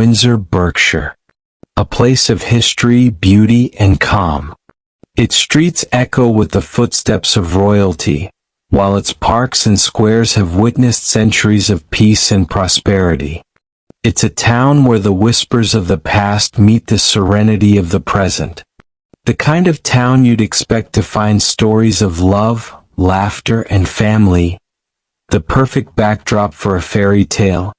Windsor, Berkshire. A place of history, beauty, and calm. Its streets echo with the footsteps of royalty, while its parks and squares have witnessed centuries of peace and prosperity. It's a town where the whispers of the past meet the serenity of the present. The kind of town you'd expect to find stories of love, laughter, and family, the perfect backdrop for a fairy tale.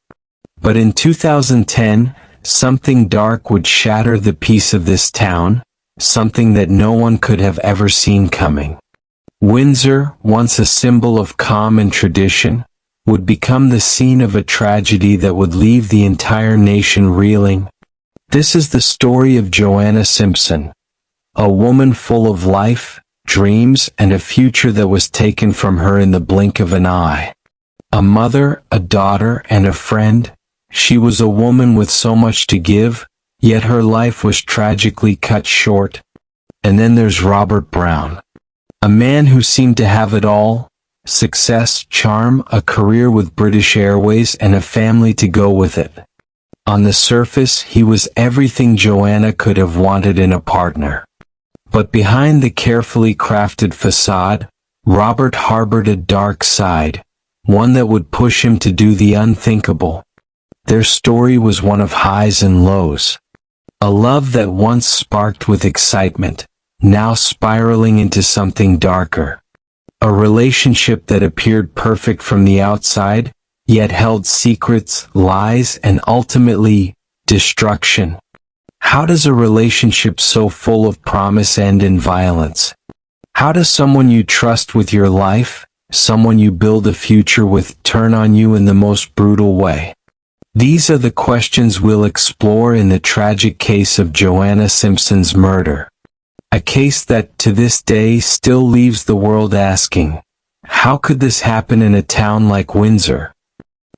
But in 2010, something dark would shatter the peace of this town, something that no one could have ever seen coming. Windsor, once a symbol of calm and tradition, would become the scene of a tragedy that would leave the entire nation reeling. This is the story of Joanna Simpson, a woman full of life, dreams, and a future that was taken from her in the blink of an eye. A mother, a daughter, and a friend, she was a woman with so much to give, yet her life was tragically cut short. And then there's Robert Brown, a man who seemed to have it all: success, charm, a career with British Airways, and a family to go with it. On the surface, he was everything Joanna could have wanted in a partner. But behind the carefully crafted facade, Robert harbored a dark side, one that would push him to do the unthinkable. Their story was one of highs and lows. A love that once sparked with excitement, now spiraling into something darker. A relationship that appeared perfect from the outside, yet held secrets, lies, and ultimately, destruction. How does a relationship so full of promise end in violence? How does someone you trust with your life, someone you build a future with, turn on you in the most brutal way? These are the questions we'll explore in the tragic case of Joanna Simpson's murder. A case that, to this day, still leaves the world asking, how could this happen in a town like Windsor?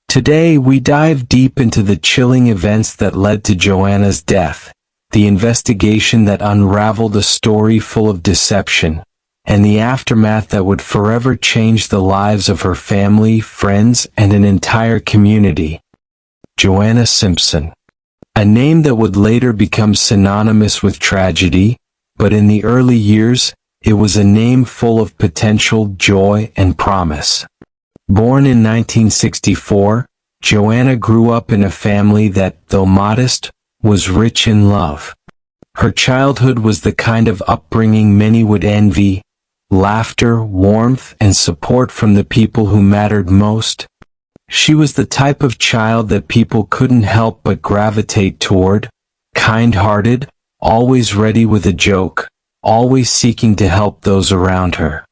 Today, we dive deep into the chilling events that led to Joanna's death, the investigation that unraveled a story full of deception, and the aftermath that would forever change the lives of her family, friends, and an entire community. Joanna Simpson. A name that would later become synonymous with tragedy, but in the early years, it was a name full of potential, joy, and promise. Born in 1964, Joanna grew up in a family that, though modest, was rich in love. Her childhood was the kind of upbringing many would envy: laughter, warmth, and support from the people who mattered most. She was the type of child that people couldn't help but gravitate toward, kind-hearted, always ready with a joke, always seeking to help those around her.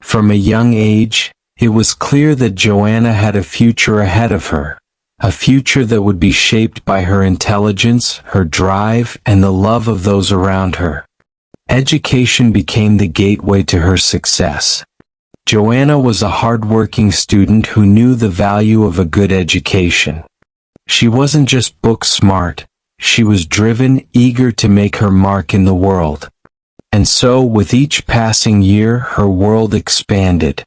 From a young age, it was clear that Joanna had a future ahead of her, a future that would be shaped by her intelligence, her drive, and the love of those around her. Education became the gateway to her success. Joanna was a hard-working student who knew the value of a good education. She wasn't just book smart, she was driven, eager to make her mark in the world. And so, with each passing year, her world expanded.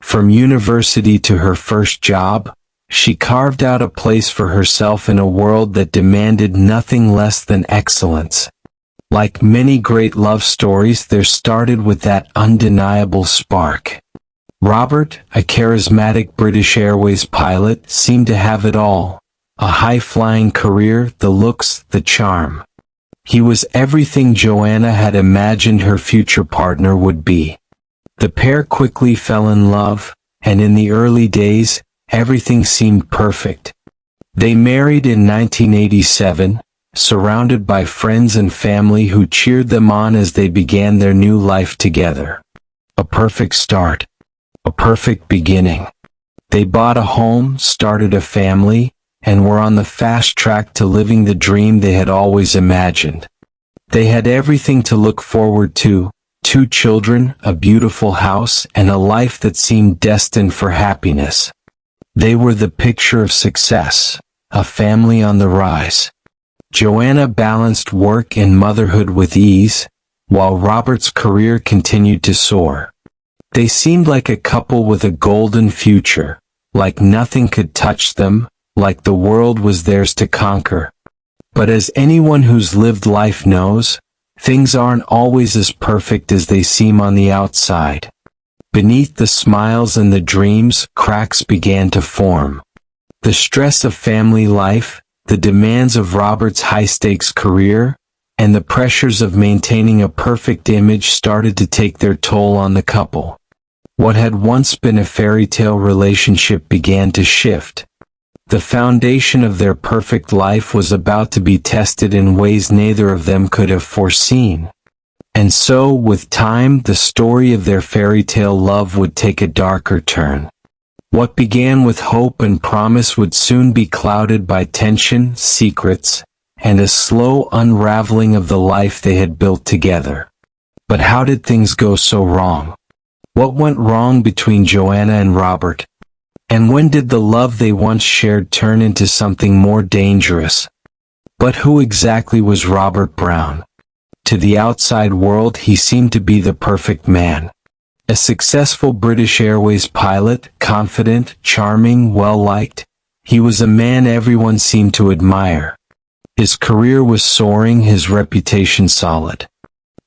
From university to her first job, she carved out a place for herself in a world that demanded nothing less than excellence. Like many great love stories, there started with that undeniable spark. Robert, a charismatic British Airways pilot, seemed to have it all: a high-flying career, the looks, the charm. He was everything Joanna had imagined her future partner would be. The pair quickly fell in love, and in the early days, everything seemed perfect. They married in 1987, surrounded by friends and family who cheered them on as they began their new life together. A perfect start. A perfect beginning. They bought a home, started a family, and were on the fast track to living the dream they had always imagined. They had everything to look forward to: 2 children, a beautiful house, and a life that seemed destined for happiness. They were the picture of success, a family on the rise. Joanna balanced work and motherhood with ease, while Robert's career continued to soar. They seemed like a couple with a golden future, like nothing could touch them, like the world was theirs to conquer. But as anyone who's lived life knows, things aren't always as perfect as they seem on the outside. Beneath the smiles and the dreams, cracks began to form. The stress of family life, the demands of Robert's high-stakes career, and the pressures of maintaining a perfect image started to take their toll on the couple. What had once been a fairy tale relationship began to shift. The foundation of their perfect life was about to be tested in ways neither of them could have foreseen. And so, with time, the story of their fairy tale love would take a darker turn. What began with hope and promise would soon be clouded by tension, secrets, and a slow unraveling of the life they had built together. But how did things go so wrong? What went wrong between Joanna and Robert? And when did the love they once shared turn into something more dangerous? But who exactly was Robert Brown? To the outside world, he seemed to be the perfect man. A successful British Airways pilot, confident, charming, well-liked, he was a man everyone seemed to admire. His career was soaring, his reputation solid.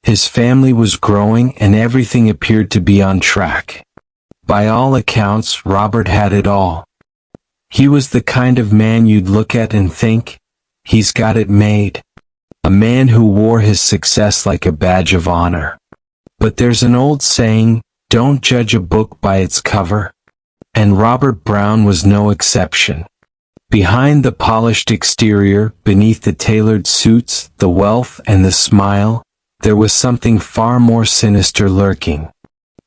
His family was growing, and everything appeared to be on track. By all accounts, Robert had it all. He was the kind of man you'd look at and think, he's got it made. A man who wore his success like a badge of honor. But there's an old saying, don't judge a book by its cover. And Robert Brown was no exception. Behind the polished exterior, beneath the tailored suits, the wealth, and the smile, there was something far more sinister lurking.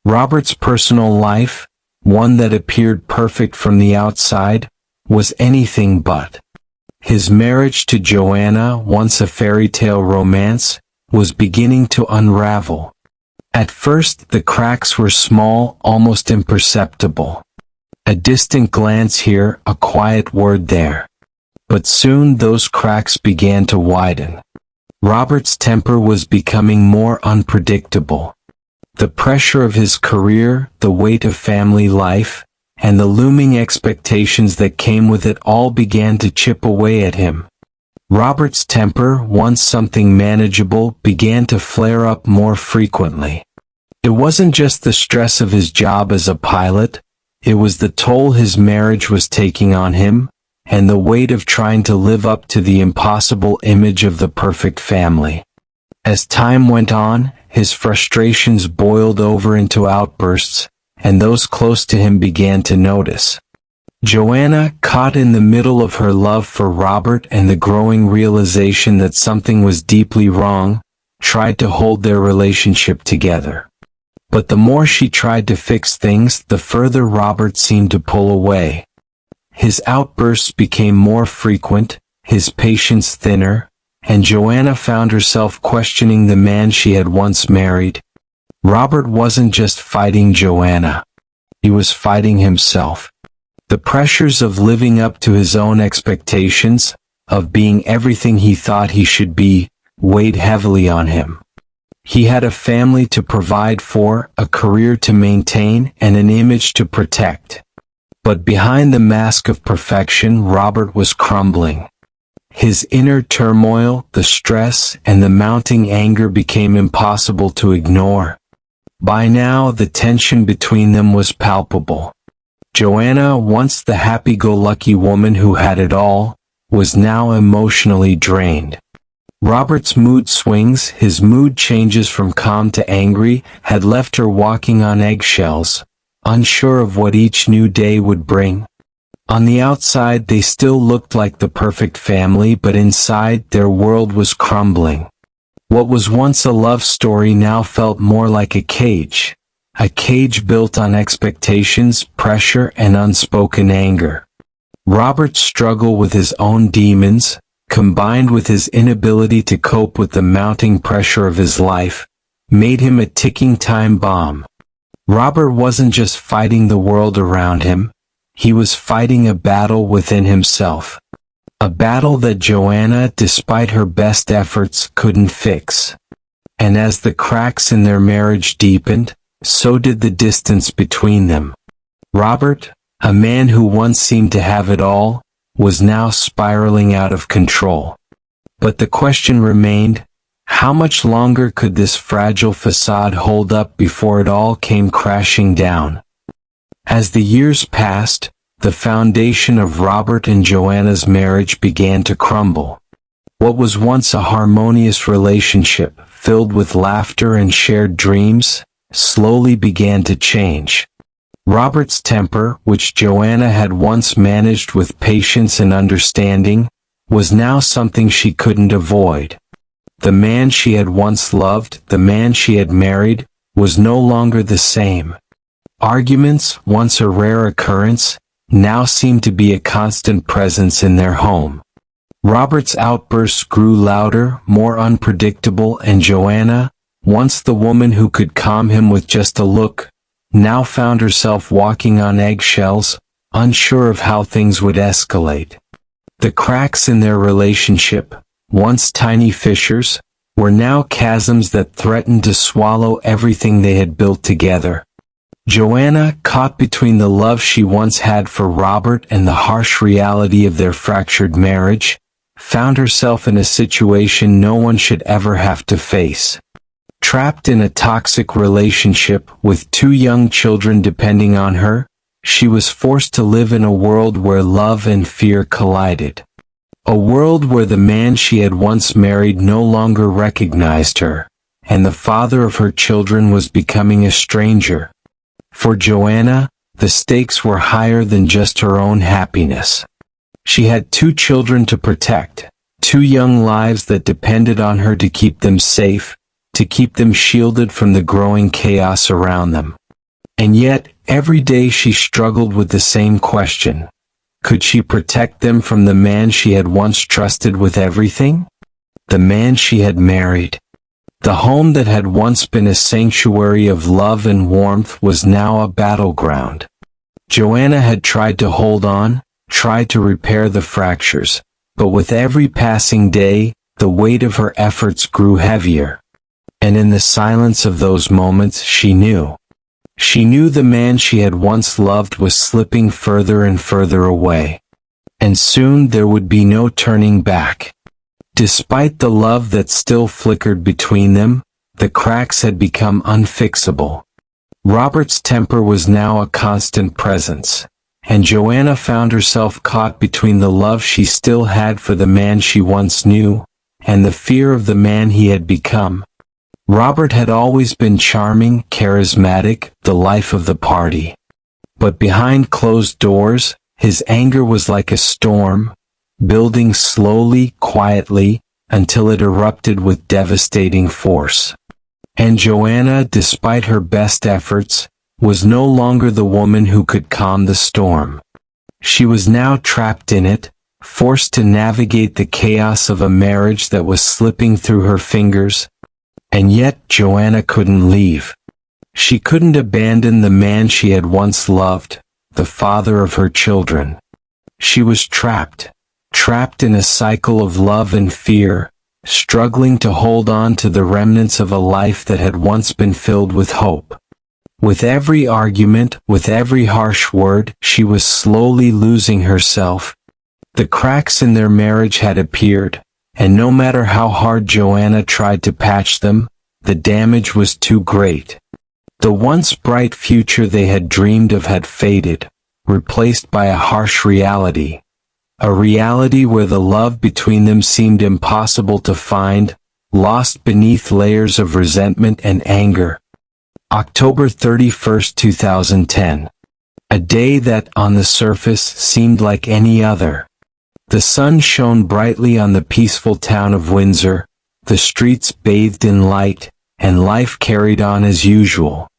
Robert's personal life, one that appeared perfect from the outside, was anything but. His marriage to Joanna, once a fairy tale romance, was beginning to unravel. At first, the cracks were small, almost imperceptible. A distant glance here, a quiet word there. But soon those cracks began to widen. Robert's temper was becoming more unpredictable. The pressure of his career, the weight of family life, and the looming expectations that came with it all began to chip away at him. Robert's temper, once something manageable, began to flare up more frequently. It wasn't just the stress of his job as a pilot, it was the toll his marriage was taking on him, and the weight of trying to live up to the impossible image of the perfect family. As time went on, his frustrations boiled over into outbursts, and those close to him began to notice. Joanna, caught in the middle of her love for Robert and the growing realization that something was deeply wrong, tried to hold their relationship together. But the more she tried to fix things, the further Robert seemed to pull away. His outbursts became more frequent, his patience thinner, and Joanna found herself questioning the man she had once married. Robert wasn't just fighting Joanna. He was fighting himself. The pressures of living up to his own expectations, of being everything he thought he should be, weighed heavily on him. He had a family to provide for, a career to maintain, and an image to protect. But behind the mask of perfection, Robert was crumbling. His inner turmoil, the stress, and the mounting anger became impossible to ignore. By now, the tension between them was palpable. Joanna, once the happy-go-lucky woman who had it all, was now emotionally drained. Robert's mood swings, his mood changes from calm to angry, had left her walking on eggshells, unsure of what each new day would bring. On the outside, they still looked like the perfect family, but inside, their world was crumbling. What was once a love story now felt more like a cage built on expectations, pressure, and unspoken anger. Robert's struggle with his own demons, combined with his inability to cope with the mounting pressure of his life, made him a ticking time bomb. Robert wasn't just fighting the world around him, he was fighting a battle within himself. A battle that Joanna, despite her best efforts, couldn't fix. And as the cracks in their marriage deepened, so did the distance between them. Robert, a man who once seemed to have it all, was now spiraling out of control. But the question remained, how much longer could this fragile facade hold up before it all came crashing down? As the years passed, the foundation of Robert and Joanna's marriage began to crumble. What was once a harmonious relationship, filled with laughter and shared dreams, slowly began to change. Robert's temper, which Joanna had once managed with patience and understanding, was now something she couldn't avoid. The man she had once loved, the man she had married, was no longer the same. Arguments, once a rare occurrence, now seemed to be a constant presence in their home. Robert's outbursts grew louder, more unpredictable, and Joanna, once the woman who could calm him with just a look, now found herself walking on eggshells, unsure of how things would escalate. The cracks in their relationship, once tiny fissures, were now chasms that threatened to swallow everything they had built together. Joanna, caught between the love she once had for Robert and the harsh reality of their fractured marriage, found herself in a situation no one should ever have to face. Trapped in a toxic relationship with 2 young children depending on her, she was forced to live in a world where love and fear collided. A world where the man she had once married no longer recognized her, and the father of her children was becoming a stranger. For Joanna, the stakes were higher than just her own happiness. She had 2 children to protect, 2 young lives that depended on her to keep them safe, to keep them shielded from the growing chaos around them. And yet, every day she struggled with the same question. Could she protect them from the man she had once trusted with everything? The man she had married. The home that had once been a sanctuary of love and warmth was now a battleground. Joanna had tried to hold on, tried to repair the fractures, but with every passing day, the weight of her efforts grew heavier. And in the silence of those moments, she knew. She knew the man she had once loved was slipping further and further away. And soon there would be no turning back. Despite the love that still flickered between them, the cracks had become unfixable. Robert's temper was now a constant presence, and Joanna found herself caught between the love she still had for the man she once knew, and the fear of the man he had become. Robert had always been charming, charismatic, the life of the party. But behind closed doors, his anger was like a storm, building slowly, quietly, until it erupted with devastating force. And Joanna, despite her best efforts, was no longer the woman who could calm the storm. She was now trapped in it, forced to navigate the chaos of a marriage that was slipping through her fingers. And yet Joanna couldn't leave. She couldn't abandon the man she had once loved, the father of her children. She was trapped in a cycle of love and fear, struggling to hold on to the remnants of a life that had once been filled with hope. With every argument, with every harsh word, she was slowly losing herself. The cracks in their marriage had appeared, and no matter how hard Joanna tried to patch them, the damage was too great. The once bright future they had dreamed of had faded, replaced by a harsh reality. A reality where the love between them seemed impossible to find, lost beneath layers of resentment and anger. October 31st, 2010. A day that, on the surface, seemed like any other. The sun shone brightly on the peaceful town of Windsor, the streets bathed in light, and life carried on as usual.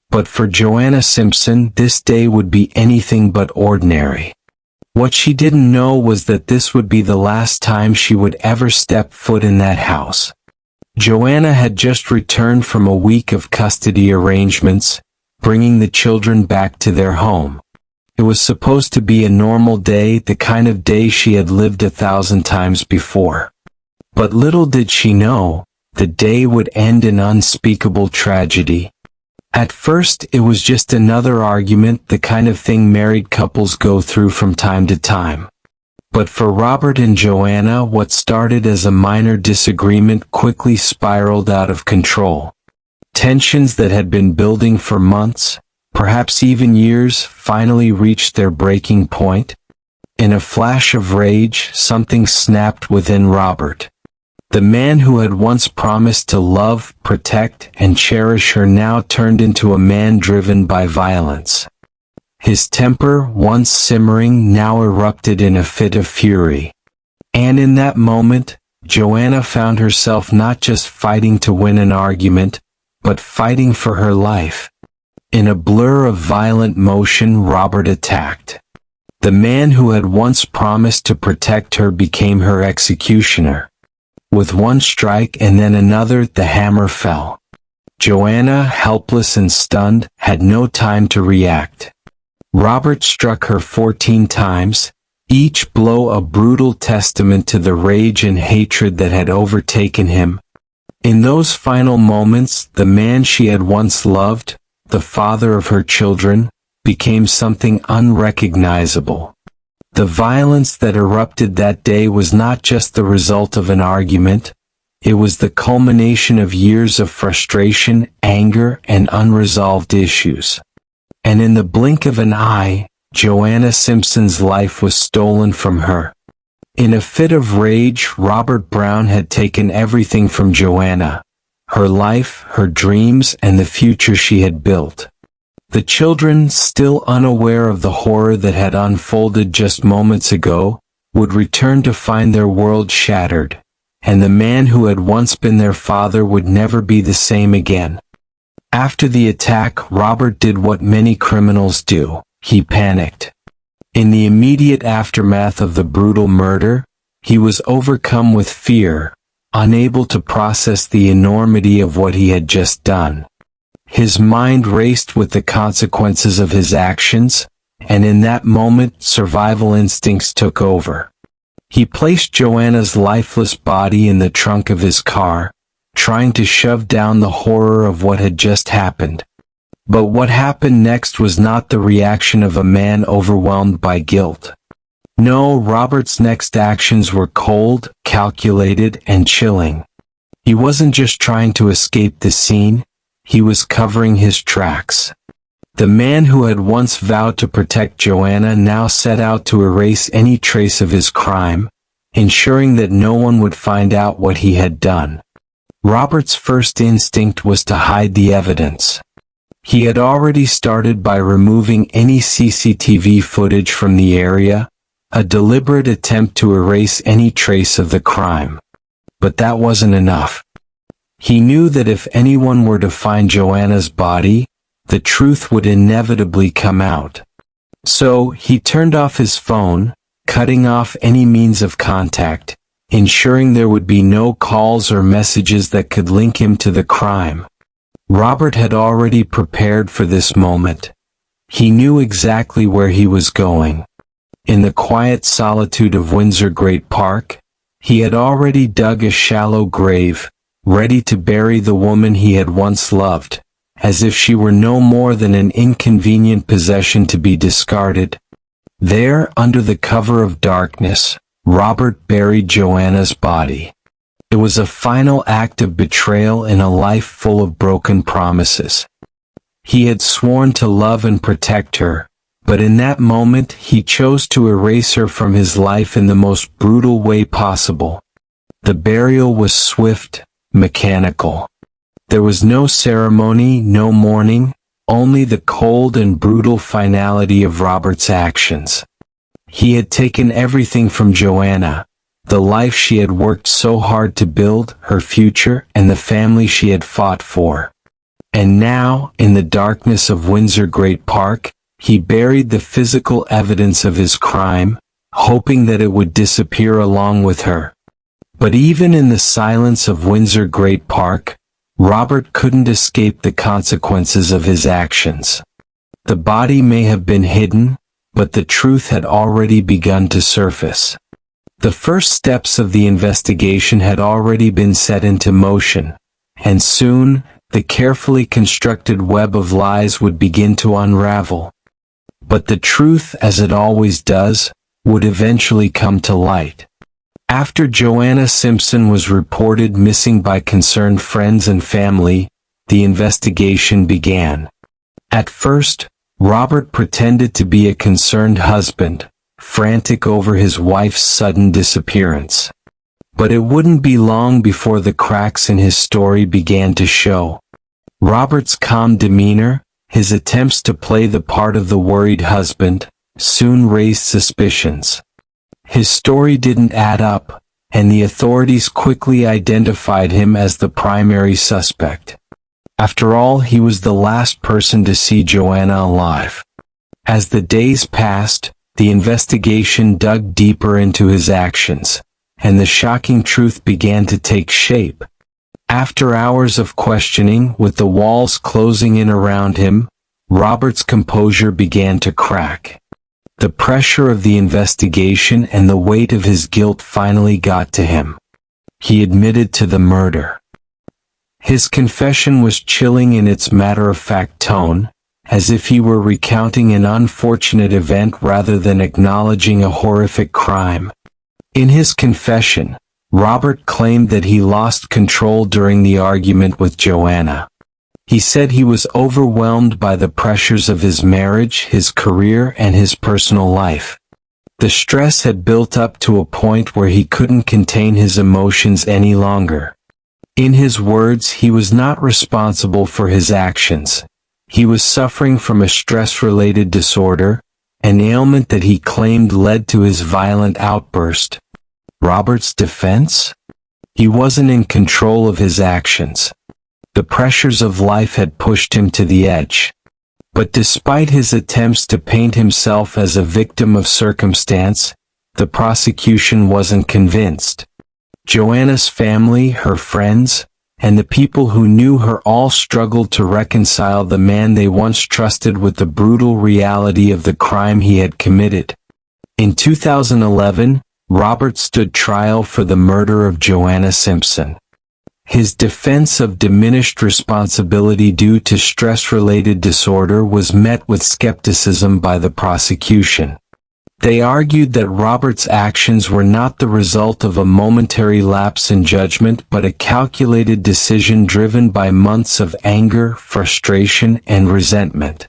But for Joanna Simpson, this day would be anything but ordinary. What she didn't know was that this would be the last time she would ever step foot in that house. Joanna had just returned from a week of custody arrangements, bringing the children back to their home. It was supposed to be a normal day, the kind of day she had lived 1,000 times before. But little did she know, the day would end in unspeakable tragedy. At first, it was just another argument, the kind of thing married couples go through from time to time. But for Robert and Joanna, what started as a minor disagreement quickly spiraled out of control. Tensions that had been building for months, perhaps even years, finally reached their breaking point. In a flash of rage, something snapped within Robert. The man who had once promised to love, protect, and cherish her now turned into a man driven by violence. His temper, once simmering, now erupted in a fit of fury. And in that moment, Joanna found herself not just fighting to win an argument, but fighting for her life. In a blur of violent motion, Robert attacked. The man who had once promised to protect her became her executioner. With one strike and then another, the hammer fell. Joanna, helpless and stunned, had no time to react. Robert struck her 14 times, each blow a brutal testament to the rage and hatred that had overtaken him. In those final moments, the man she had once loved, the father of her children, became something unrecognizable. The violence that erupted that day was not just the result of an argument, it was the culmination of years of frustration, anger, and unresolved issues. And in the blink of an eye, Joanna Simpson's life was stolen from her. In a fit of rage, Robert Brown had taken everything from Joanna, her life, her dreams, and the future she had built. The children, still unaware of the horror that had unfolded just moments ago, would return to find their world shattered, and the man who had once been their father would never be the same again. After the attack, Robert did what many criminals do. He panicked. In the immediate aftermath of the brutal murder, he was overcome with fear, unable to process the enormity of what he had just done. His mind raced with the consequences of his actions, and in that moment, survival instincts took over. He placed Joanna's lifeless body in the trunk of his car, trying to shove down the horror of what had just happened. But what happened next was not the reaction of a man overwhelmed by guilt. No, Robert's next actions were cold, calculated, and chilling. He wasn't just trying to escape the scene, he was covering his tracks. The man who had once vowed to protect Joanna now set out to erase any trace of his crime, ensuring that no one would find out what he had done. Robert's first instinct was to hide the evidence. He had already started by removing any CCTV footage from the area, a deliberate attempt to erase any trace of the crime. But that wasn't enough. He knew that if anyone were to find Joanna's body, the truth would inevitably come out. So, he turned off his phone, cutting off any means of contact, ensuring there would be no calls or messages that could link him to the crime. Robert had already prepared for this moment. He knew exactly where he was going. In the quiet solitude of Windsor Great Park, he had already dug a shallow grave, ready to bury the woman he had once loved, as if she were no more than an inconvenient possession to be discarded. There, under the cover of darkness, Robert buried Joanna's body. It was a final act of betrayal in a life full of broken promises. He had sworn to love and protect her, but in that moment he chose to erase her from his life in the most brutal way possible. The burial was swift, mechanical. There was no ceremony, no mourning, only the cold and brutal finality of Robert's actions. He had taken everything from Joanna, the life she had worked so hard to build, her future, and the family she had fought for. And now, in the darkness of Windsor Great Park, he buried the physical evidence of his crime, hoping that it would disappear along with her. But even in the silence of Windsor Great Park, Robert couldn't escape the consequences of his actions. The body may have been hidden, but the truth had already begun to surface. The first steps of the investigation had already been set into motion, and soon, the carefully constructed web of lies would begin to unravel. But the truth, as it always does, would eventually come to light. After Joanna Simpson was reported missing by concerned friends and family, the investigation began. At first, Robert pretended to be a concerned husband, frantic over his wife's sudden disappearance. But it wouldn't be long before the cracks in his story began to show. Robert's calm demeanor, his attempts to play the part of the worried husband, soon raised suspicions. His story didn't add up, and the authorities quickly identified him as the primary suspect. After all, he was the last person to see Joanna alive. As the days passed, the investigation dug deeper into his actions, and the shocking truth began to take shape. After hours of questioning, with the walls closing in around him, Robert's composure began to crack. The pressure of the investigation and the weight of his guilt finally got to him. He admitted to the murder. His confession was chilling in its matter-of-fact tone, as if he were recounting an unfortunate event rather than acknowledging a horrific crime. In his confession, Robert claimed that he lost control during the argument with Joanna. He said he was overwhelmed by the pressures of his marriage, his career, and his personal life. The stress had built up to a point where he couldn't contain his emotions any longer. In his words, he was not responsible for his actions. He was suffering from a stress-related disorder, an ailment that he claimed led to his violent outburst. Robert's defense? He wasn't in control of his actions. The pressures of life had pushed him to the edge. But despite his attempts to paint himself as a victim of circumstance, the prosecution wasn't convinced. Joanna's family, her friends, and the people who knew her all struggled to reconcile the man they once trusted with the brutal reality of the crime he had committed. In 2011, Robert stood trial for the murder of Joanna Simpson. His defense of diminished responsibility due to stress-related disorder was met with skepticism by the prosecution. They argued that Robert's actions were not the result of a momentary lapse in judgment but a calculated decision driven by months of anger, frustration, and resentment.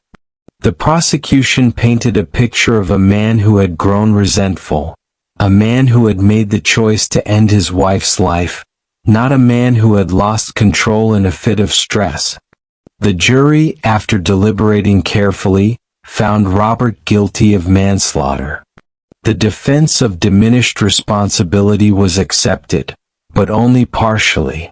The prosecution painted a picture of a man who had grown resentful, a man who had made the choice to end his wife's life, not a man who had lost control in a fit of stress. The jury, after deliberating carefully, found Robert guilty of manslaughter. The defense of diminished responsibility was accepted, but only partially.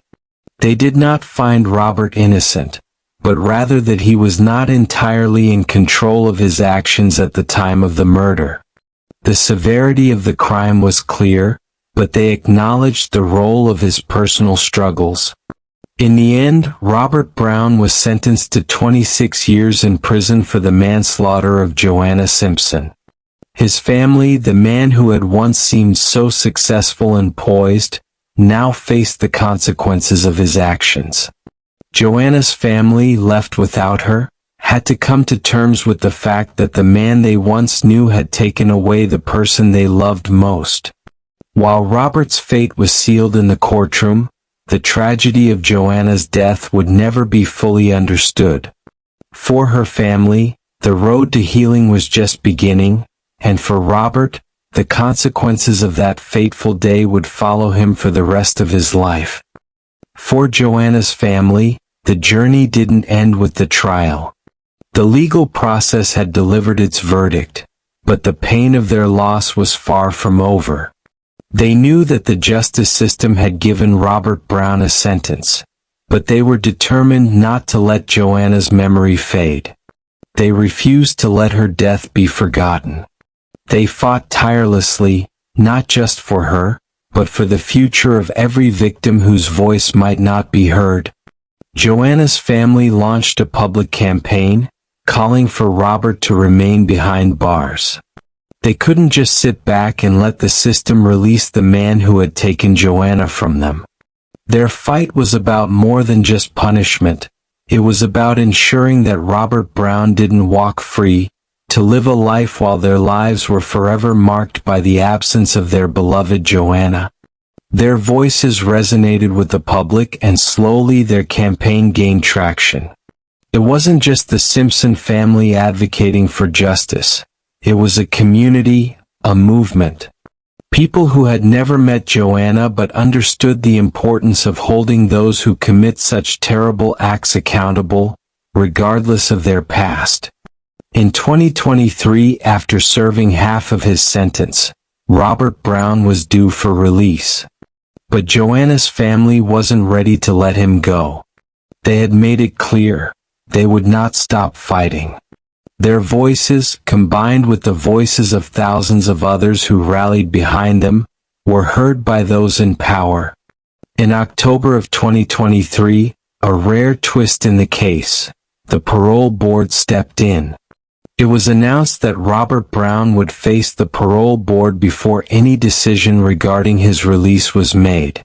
They did not find Robert innocent, but rather that he was not entirely in control of his actions at the time of the murder. The severity of the crime was clear, but they acknowledged the role of his personal struggles. In the end, Robert Brown was sentenced to 26 years in prison for the manslaughter of Joanna Simpson. His family, the man who had once seemed so successful and poised, now faced the consequences of his actions. Joanna's family, left without her, had to come to terms with the fact that the man they once knew had taken away the person they loved most. While Robert's fate was sealed in the courtroom, the tragedy of Joanna's death would never be fully understood. For her family, the road to healing was just beginning, and for Robert, the consequences of that fateful day would follow him for the rest of his life. For Joanna's family, the journey didn't end with the trial. The legal process had delivered its verdict, but the pain of their loss was far from over. They knew that the justice system had given Robert Brown a sentence, but they were determined not to let Joanna's memory fade. They refused to let her death be forgotten. They fought tirelessly, not just for her, but for the future of every victim whose voice might not be heard. Joanna's family launched a public campaign, calling for Robert to remain behind bars. They couldn't just sit back and let the system release the man who had taken Joanna from them. Their fight was about more than just punishment. It was about ensuring that Robert Brown didn't walk free, to live a life while their lives were forever marked by the absence of their beloved Joanna. Their voices resonated with the public, and slowly their campaign gained traction. It wasn't just the Simpson family advocating for justice. It was a community, a movement. People who had never met Joanna but understood the importance of holding those who commit such terrible acts accountable, regardless of their past. In 2023, after serving half of his sentence, Robert Brown was due for release. But Joanna's family wasn't ready to let him go. They had made it clear they would not stop fighting. Their voices, combined with the voices of thousands of others who rallied behind them, were heard by those in power. In October of 2023, a rare twist in the case, the parole board stepped in. It was announced that Robert Brown would face the parole board before any decision regarding his release was made.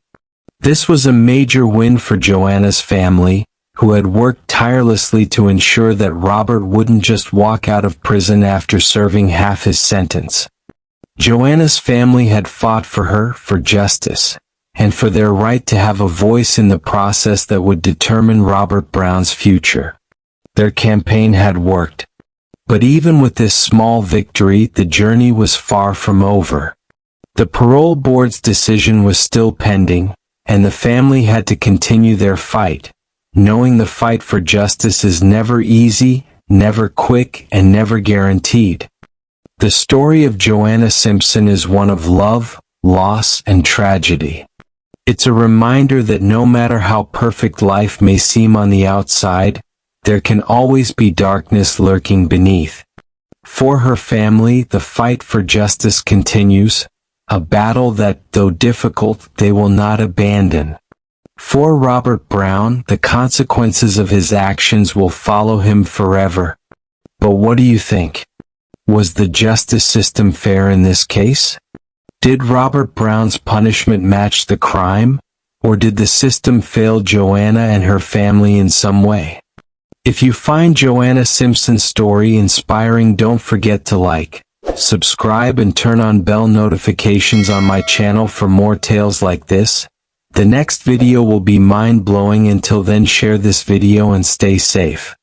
This was a major win for Joanna's family, who had worked tirelessly to ensure that Robert wouldn't just walk out of prison after serving half his sentence. Joanna's family had fought for justice, and for their right to have a voice in the process that would determine Robert Brown's future. Their campaign had worked. But even with this small victory, the journey was far from over. The parole board's decision was still pending, and the family had to continue their fight, knowing the fight for justice is never easy, never quick, and never guaranteed. The story of Joanna Simpson is one of love, loss, and tragedy. It's a reminder that no matter how perfect life may seem on the outside, there can always be darkness lurking beneath. For her family, the fight for justice continues, a battle that, though difficult, they will not abandon. For Robert Brown, the consequences of his actions will follow him forever. But what do you think? Was the justice system fair in this case? Did Robert Brown's punishment match the crime? Or did the system fail Joanna and her family in some way? If you find Joanna Simpson's story inspiring, don't forget to like, subscribe, and turn on bell notifications on my channel for more tales like this. The next video will be mind-blowing. Until then, share this video and stay safe.